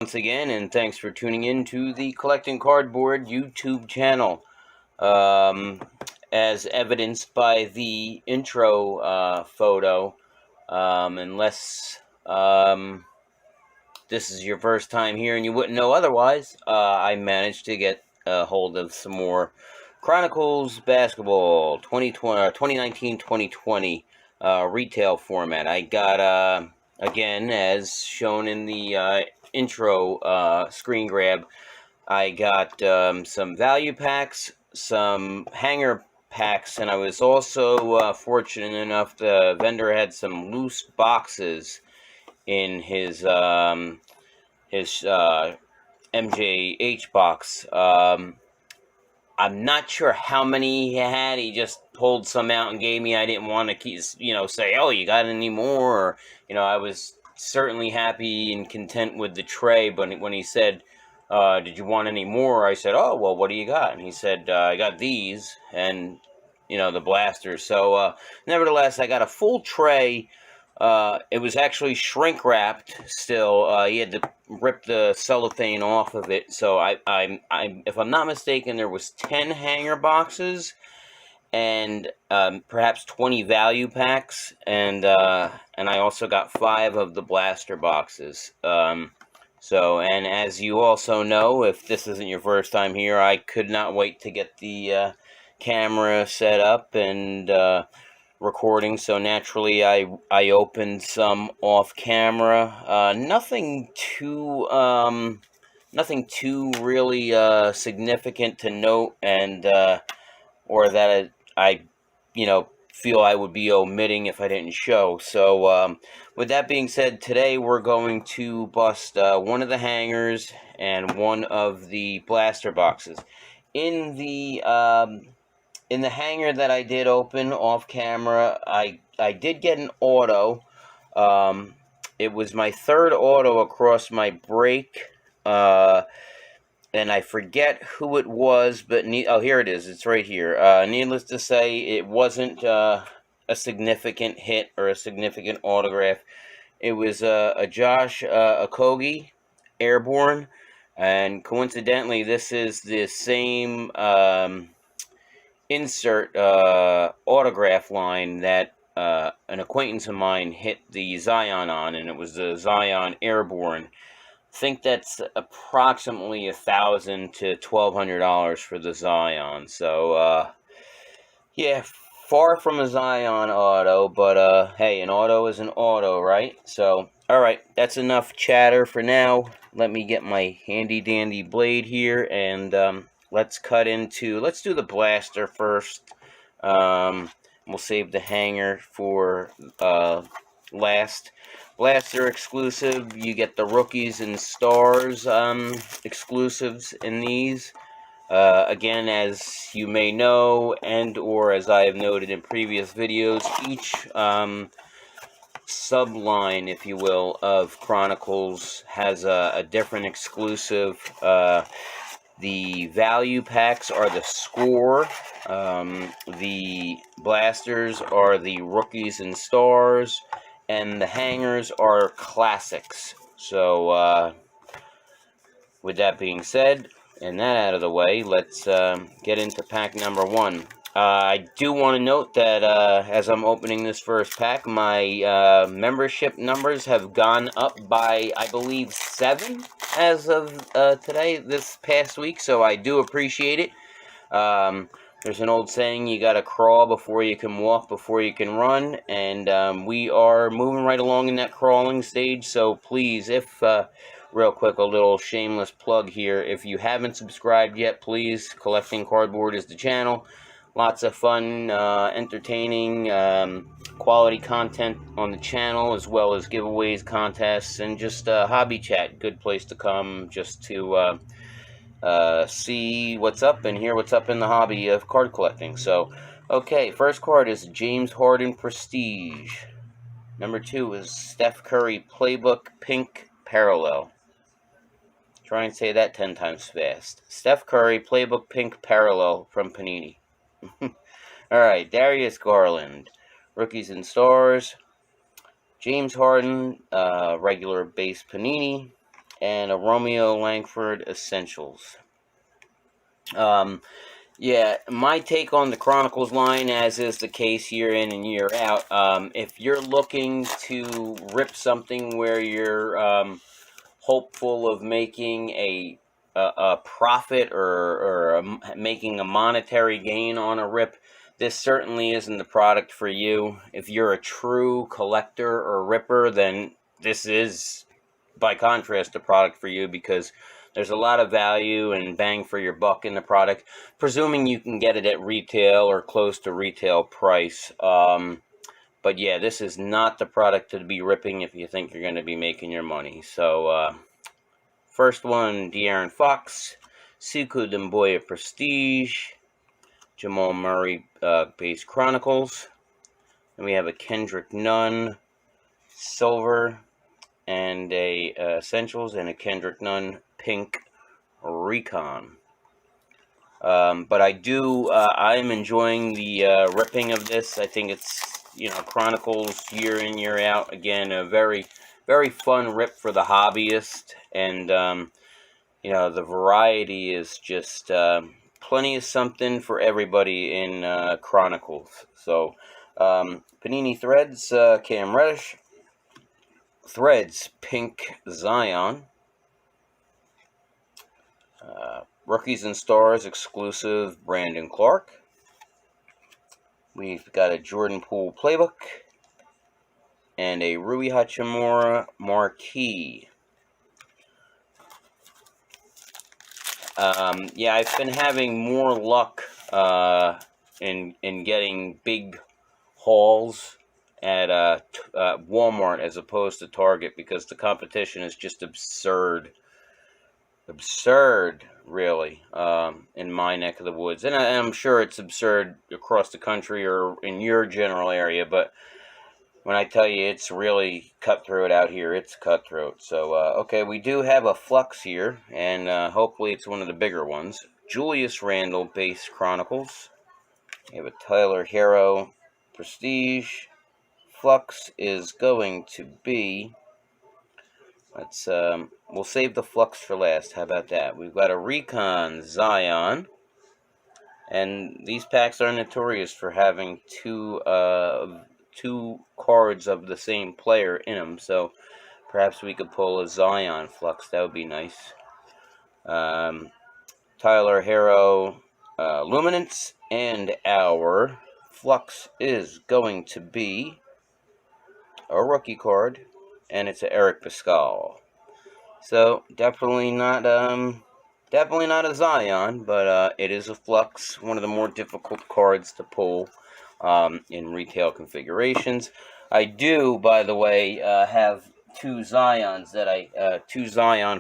Once again, and thanks for tuning in to the Collecting Cardboard YouTube channel. As evidenced by the intro photo, unless this is your first time here and you wouldn't know otherwise, I managed to get a hold of some more Chronicles Basketball 2019-2020 retail format. I got, again, as shown in the intro screen grab, I got some value packs, some hanger packs, and I was also fortunate enough the vendor had some loose boxes in his MJH box. I'm not sure how many he had. He just pulled some out and gave me. I didn't want to keep, say, oh, you got any more? Or, I was certainly happy and content with the tray. But when he said, did you want any more? I said, oh, well, what do you got? And he said, I got these and, the blasters. So, nevertheless, I got a full tray. It was actually shrink wrapped still. He had to rip the cellophane off of it. So if I'm not mistaken, there was 10 hanger boxes and perhaps 20 value packs, and I also got 5 of the blaster boxes. And as you also know, if this isn't your first time here, I could not wait to get the camera set up and recording, so naturally I opened some off camera. Nothing too really significant to note, and or that I feel I would be omitting if I didn't show. So with that being said, today we're going to bust one of the hangers and one of the blaster boxes. In the hanger that I did open off camera, I did get an auto. It was my third auto across my break, and I forget who it was, but here it is. It's right here. Needless to say, it wasn't a significant hit or a significant autograph. It was a Josh Okogie Airborne, and coincidentally, this is the same insert autograph line that an acquaintance of mine hit the Zion on, and it was the Zion Airborne. I think that's approximately $1,000 to $1,200 for the Zion. So yeah, far from a Zion auto, but hey, an auto is an auto, right? So alright, that's enough chatter for now. Let me get my handy dandy blade here, and let's do the blaster first. We'll save the hanger for last. Blaster exclusive, you get the rookies and stars exclusives in these. Again, as you may know, and or as I have noted in previous videos, each subline, if you will, of Chronicles has a different exclusive. The value packs are the score. The blasters are the rookies and stars. And the hangers are classics. So, with that being said, and that out of the way, let's get into pack number 1. I do want to note that as I'm opening this first pack, my membership numbers have gone up by, I believe, 7 as of this past week, so I do appreciate it. There's an old saying, you gotta crawl before you can walk, before you can run, and we are moving right along in that crawling stage, so please, if real quick, a little shameless plug here. If you haven't subscribed yet, please, Collecting Cardboard is the channel. Lots of fun, entertaining, quality content on the channel, as well as giveaways, contests, and just hobby chat. Good place to come just to see what's up and hear what's up in the hobby of card collecting. So, okay, first card is James Harden Prestige. Number 2 is Steph Curry Playbook Pink Parallel. Try and say that 10 times fast. Steph Curry Playbook Pink Parallel from Panini. Alright, Darius Garland, Rookies and Stars. James Harden, regular base Panini. and a Romeo Langford Essentials. Yeah, my take on the Chronicles line, as is the case year in and year out, if you're looking to rip something where you're hopeful of making a profit or making a monetary gain on a rip, this certainly isn't the product for you. If you're a true collector or ripper, then this is, by contrast, the product for you, because there's a lot of value and bang for your buck in the product, presuming you can get it at retail or close to retail price. But yeah, this is not the product to be ripping if you think you're going to be making your money. So, first one, De'Aaron Fox, Sekou Doumbouya Prestige, Jamal Murray Base Chronicles. And we have a Kendrick Nunn Silver and a Essentials, and a Kendrick Nunn Pink Recon. But I'm enjoying the ripping of this. I think it's, Chronicles year in, year out. Again, a very, very fun rip for the hobbyist. And, the variety is just plenty of something for everybody in Chronicles. So, Panini Threads, Cam Reddish. Threads, Pink Zion. Rookies and Stars exclusive, Brandon Clark. We've got a Jordan Poole Playbook and a Rui Hachimura Marquee. Yeah, I've been having more luck in getting big hauls at Walmart as opposed to Target, because the competition is just absurd, really, in my neck of the woods. And I'm sure it's absurd across the country or in your general area, but when I tell you it's really cutthroat out here, it's cutthroat. So, okay, we do have a Flux here, and hopefully it's one of the bigger ones. Julius Randle Base Chronicles. We have a Tyler Hero Prestige. Flux is going to be, we'll save the Flux for last. How about that? We've got a Recon Zion, and these packs are notorious for having two cards of the same player in them. So perhaps we could pull a Zion Flux. That would be nice. Tyler Hero Luminance, and our Flux is going to be a rookie card, and it's a Eric Pascal. So definitely not a Zion, but it is a Flux, one of the more difficult cards to pull in retail configurations. I do, by the way, have two Zion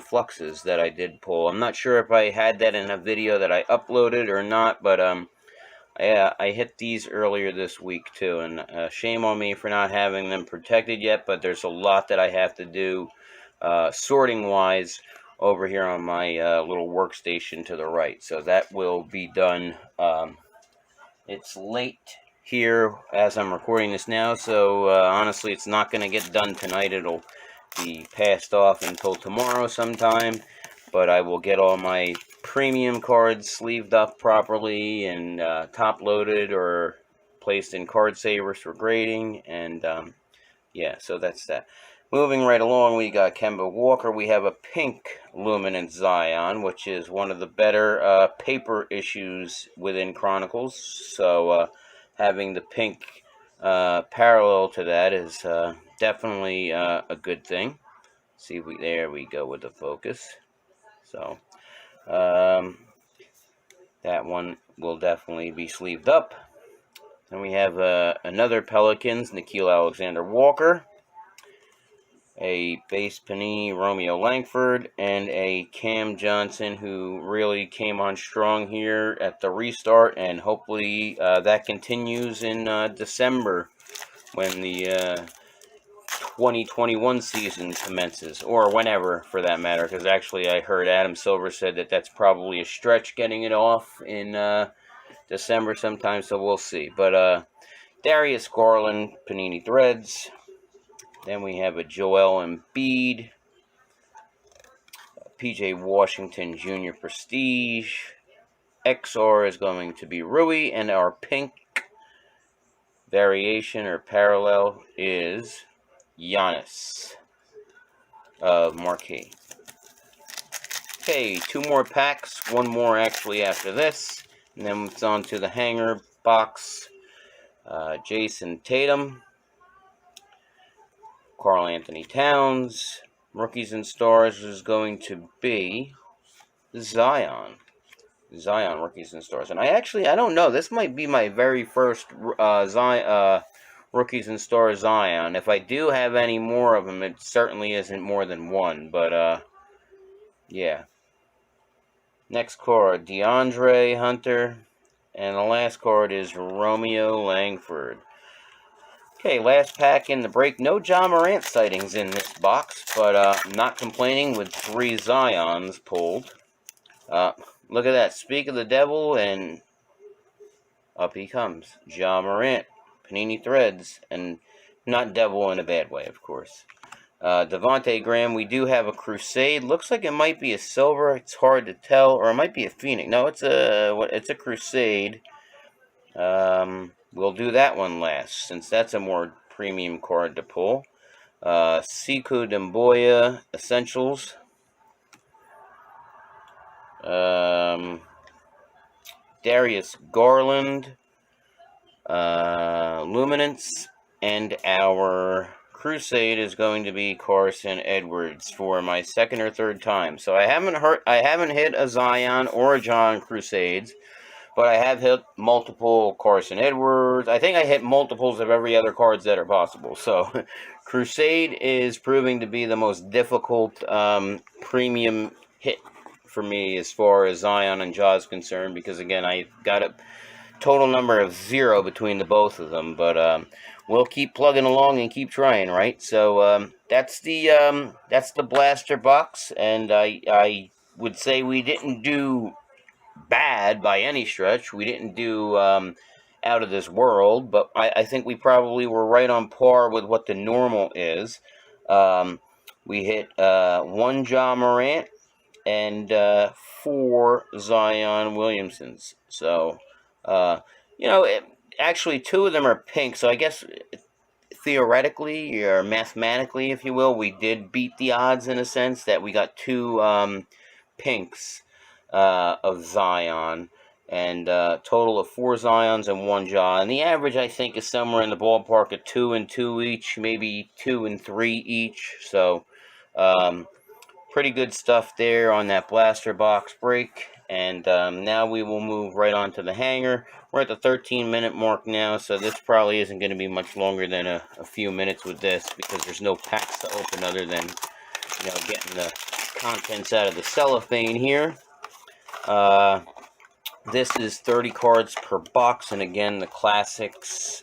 Fluxes that I did pull. I'm not sure if I had that in a video that I uploaded or not, but I hit these earlier this week too, and shame on me for not having them protected yet, but there's a lot that I have to do sorting wise over here on my little workstation to the right, so that will be done. It's late here as I'm recording this now, so honestly it's not going to get done tonight. It'll be passed off until tomorrow sometime, but I will get all my premium cards sleeved up properly and top loaded or placed in card savers for grading, and yeah, so that's that. Moving right along, we got Kemba Walker. We have a pink Luminance Zion, which is one of the better paper issues within Chronicles, so having the pink parallel to that is definitely a good thing. See, there we go with the focus. So that one will definitely be sleeved up. Then we have another Pelicans, Nickeil Alexander-Walker, a base Panini Romeo Langford, and a Cam Johnson, who really came on strong here at the restart, and hopefully that continues in December when the 2021 season commences, or whenever for that matter, because actually I heard Adam Silver said that that's probably a stretch getting it off in December sometime, so we'll see. But Darius Garland Panini Threads. Then we have a Joel Embiid PJ Washington Jr. Prestige. XR is going to be Rui, and our pink variation or parallel is Giannis of Marquee. Okay, 2 more packs, 1 more actually after this, and then it's on to the hanger box. Jason Tatum, Karl Anthony Towns. Rookies and Stars is going to be Zion. Zion Rookies and Stars. And I don't know. This might be my very first Rookies and Stars Zion. If I do have any more of them, it certainly isn't more than 1. But, yeah. Next card, DeAndre Hunter. And the last card is Romeo Langford. Okay, last pack in the break. No Ja Morant sightings in this box, but not complaining with 3 Zions pulled. Look at that. Speak of the devil, and up he comes. Ja Morant. Panini Threads. And not devil in a bad way, of course. Devontae Graham. We do have a Crusade. Looks like it might be a silver. It's hard to tell. Or it might be a Phoenix. No, it's a Crusade. We'll do that one last, since that's a more premium card to pull. Sekou Doumbouya Essentials. Darius Garland, Luminance, and our Crusade is going to be Carson Edwards for my 2nd or 3rd time. So I haven't hit a Zion or a John Crusades, but I have hit multiple Carson Edwards. I think I hit multiples of every other cards that are possible. So Crusade is proving to be the most difficult premium hit for me as far as Zion and Ja is concerned, because again, I got a total number of 0 between the both of them, but we'll keep plugging along and keep trying, right? So that's the blaster box, and I would say we didn't do bad by any stretch. We didn't do out of this world, but I think we probably were right on par with what the normal is. We hit 1 Ja Morant and 4 Zion Williamsons. So, actually 2 of them are pink, so I guess theoretically or mathematically, if you will, we did beat the odds in a sense that we got 2 pinks of Zion, and total of 4 Zions and 1 Ja. And the average, I think, is somewhere in the ballpark of 2 and 2 each, maybe 2 and 3 each. So, pretty good stuff there on that blaster box break. And now we will move right on to the hanger. We're at the 13-minute mark now, so this probably isn't going to be much longer than a few minutes with this, because there's no packs to open other than, getting the contents out of the cellophane here. This is 30 cards per box, and again, the classics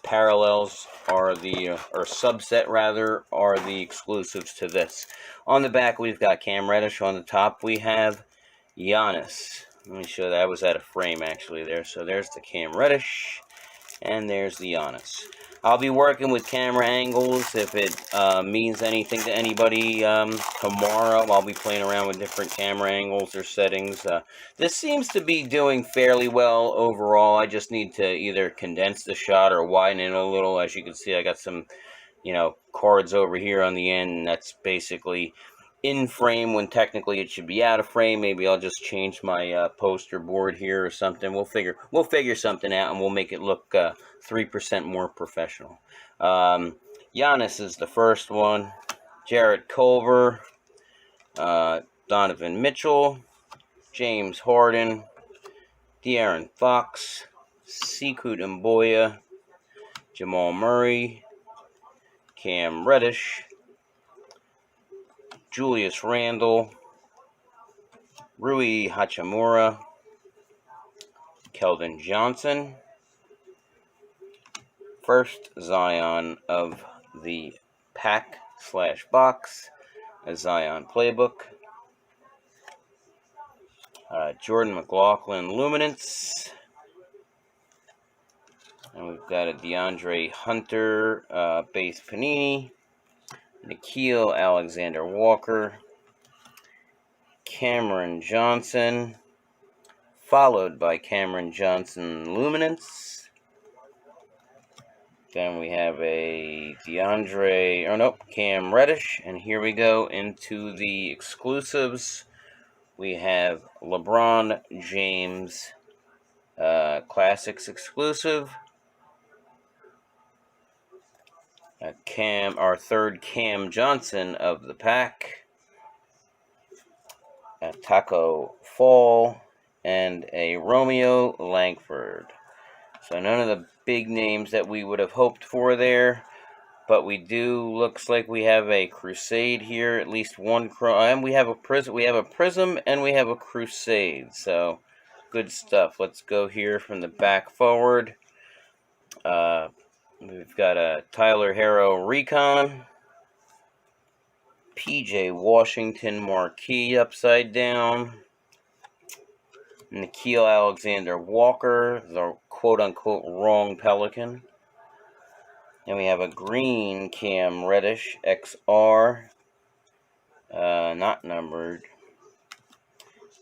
parallels are or subset rather, are the exclusives to this. On the back, we've got Cam Reddish. On the top, we have Giannis. Let me show that. I was out of frame actually there. So there's the Cam Reddish, and there's the Giannis. I'll be working with camera angles if it means anything to anybody tomorrow. I'll be playing around with different camera angles or settings. This seems to be doing fairly well overall. I just need to either condense the shot or widen it a little. As you can see, I got some, cards over here on the end, and that's basically in frame when technically it should be out of frame. Maybe I'll just change my poster board here or something. We'll figure something out, and we'll make it look 3% more professional. Giannis is the first one. Jarrett Culver, Donovan Mitchell, James Harden, De'Aaron Fox, Sekou Doumbouya, Jamal Murray, Cam Reddish, Julius Randle, Rui Hachimura, Keldon Johnson. First Zion of the pack/box, a Zion playbook. Jordan McLaughlin Luminance. And we've got a DeAndre Hunter base Panini. Nickeil Alexander Walker. Cameron Johnson, followed by Cameron Johnson Luminance. Then we have a Cam Reddish, and here we go into the exclusives. We have LeBron James Classics exclusive. Our third Cam Johnson of the pack. A Taco Fall, and a Romeo Langford. So none of the big names that we would have hoped for there, but we do. Looks like we have a Crusade here, at least one, and we have a Prism. We have a Prism, and we have a Crusade. So good stuff. Let's go here from the back forward. We've got a Tyler Herro Recon, PJ Washington Marquee upside down, Nikhil Alexander Walker, the quote-unquote wrong Pelican. And we have a green Cam Reddish XR, not numbered.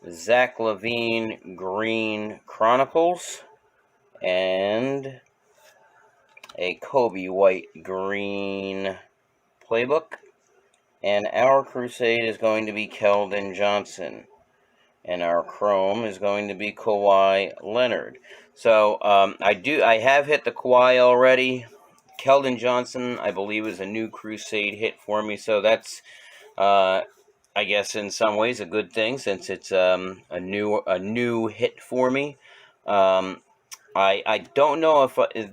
Zach LaVine Green Chronicles, and a Kobe White Green Playbook. And our Crusade is going to be Keldon Johnson. And our Chrome is going to be Kawhi Leonard. So I have hit the Kawhi already. Keldon Johnson, I believe, is a new Crusade hit for me. So that's, I guess, in some ways a good thing, since it's a new hit for me. I don't know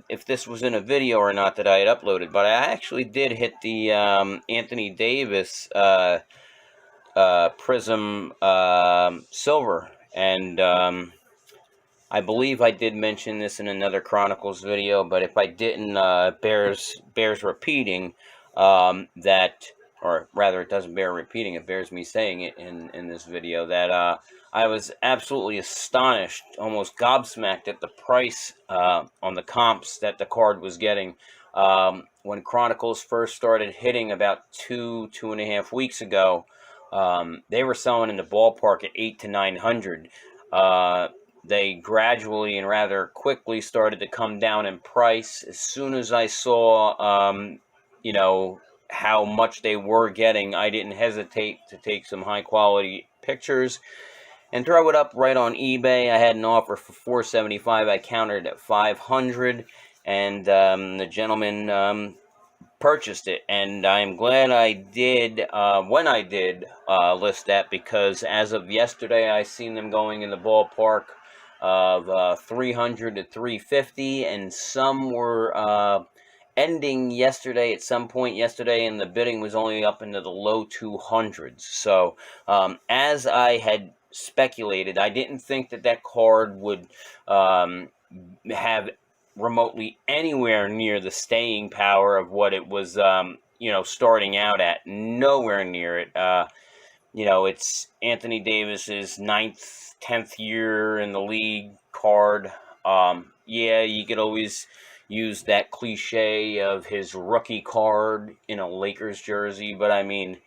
if this was in a video or not that I had uploaded, but I actually did hit the Anthony Davis Prism Silver, and I believe I did mention this in another Chronicles video, but if I didn't, bears repeating, that, or rather it doesn't bear repeating, it bears me saying it in this video, that I was absolutely astonished, almost gobsmacked at the price on the comps that the card was getting. When Chronicles first started hitting about 2.5 weeks ago, they were selling in the ballpark at $800 to $900. They gradually and rather quickly started to come down in price. As soon as I saw, how much they were getting, I didn't hesitate to take some high quality pictures and throw it up right on eBay. I had an offer for $475. I countered at $500, and the gentleman purchased it, and I'm glad I did when I did list that, because as of yesterday I seen them going in the ballpark of $300 to $350, and some were ending yesterday at some point yesterday, and the bidding was only up into the low 200s. So as I had speculated, I didn't think that card would have remotely anywhere near the staying power of what it was, starting out at. Nowhere near it. It's Anthony Davis's 9th, 10th year in the league card. Yeah, you could always use that cliche of his rookie card in a Lakers jersey, but I mean,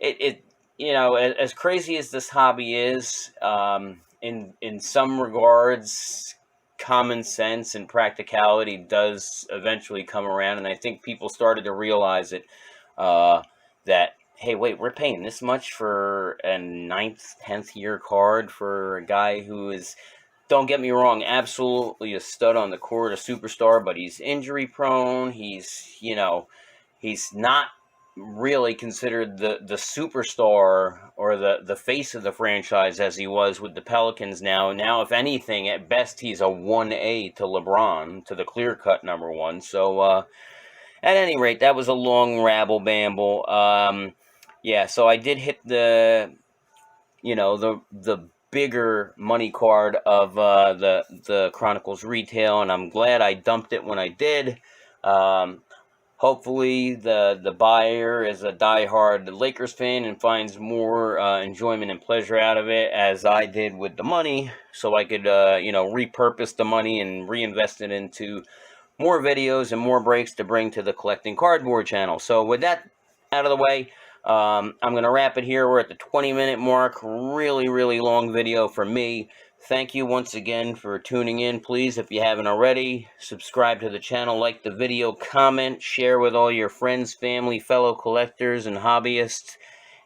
as crazy as this hobby is, in some regards, common sense and practicality does eventually come around, and I think people started to realize it, that, hey, wait, we're paying this much for a 9th, 10th year card for a guy who is, don't get me wrong, absolutely a stud on the court, a superstar, but he's injury prone. He's not really considered the superstar or the face of the franchise as he was with the Pelicans now. Now, if anything, at best, he's a 1A to LeBron, to the clear-cut number one. So, at any rate, that was a long rabble-bamble. Yeah, so I did hit the bigger money card of the Chronicles retail, and I'm glad I dumped it when I did. Hopefully the buyer is a diehard Lakers fan and finds more enjoyment and pleasure out of it, as I did with the money, so I could repurpose the money and reinvest it into more videos and more breaks to bring to the Collecting Cardboard channel. So with that out of the way, I'm going to wrap it here. We're at the 20-minute mark. Really, really long video for me. Thank you once again for tuning in. Please, if you haven't already, subscribe to the channel, like the video, comment, share with all your friends, family, fellow collectors, and hobbyists.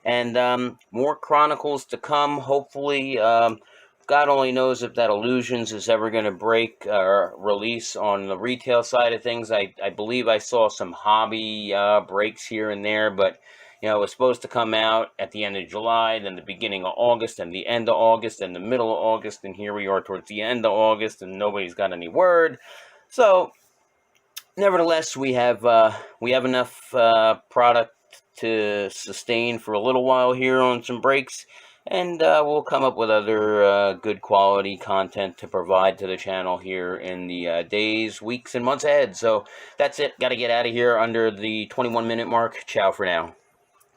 And more Chronicles to come, hopefully. God only knows if that Illusions is ever going to break or release on the retail side of things. I believe I saw some hobby breaks here and there, but you know, it was supposed to come out at the end of July, then the beginning of August, and the end of August, and the middle of August, and here we are towards the end of August, and nobody's got any word. So, nevertheless, we have enough product to sustain for a little while here on some breaks, and we'll come up with other good quality content to provide to the channel here in the days, weeks, and months ahead. So that's it. Got to get out of here under the 21-minute mark. Ciao for now.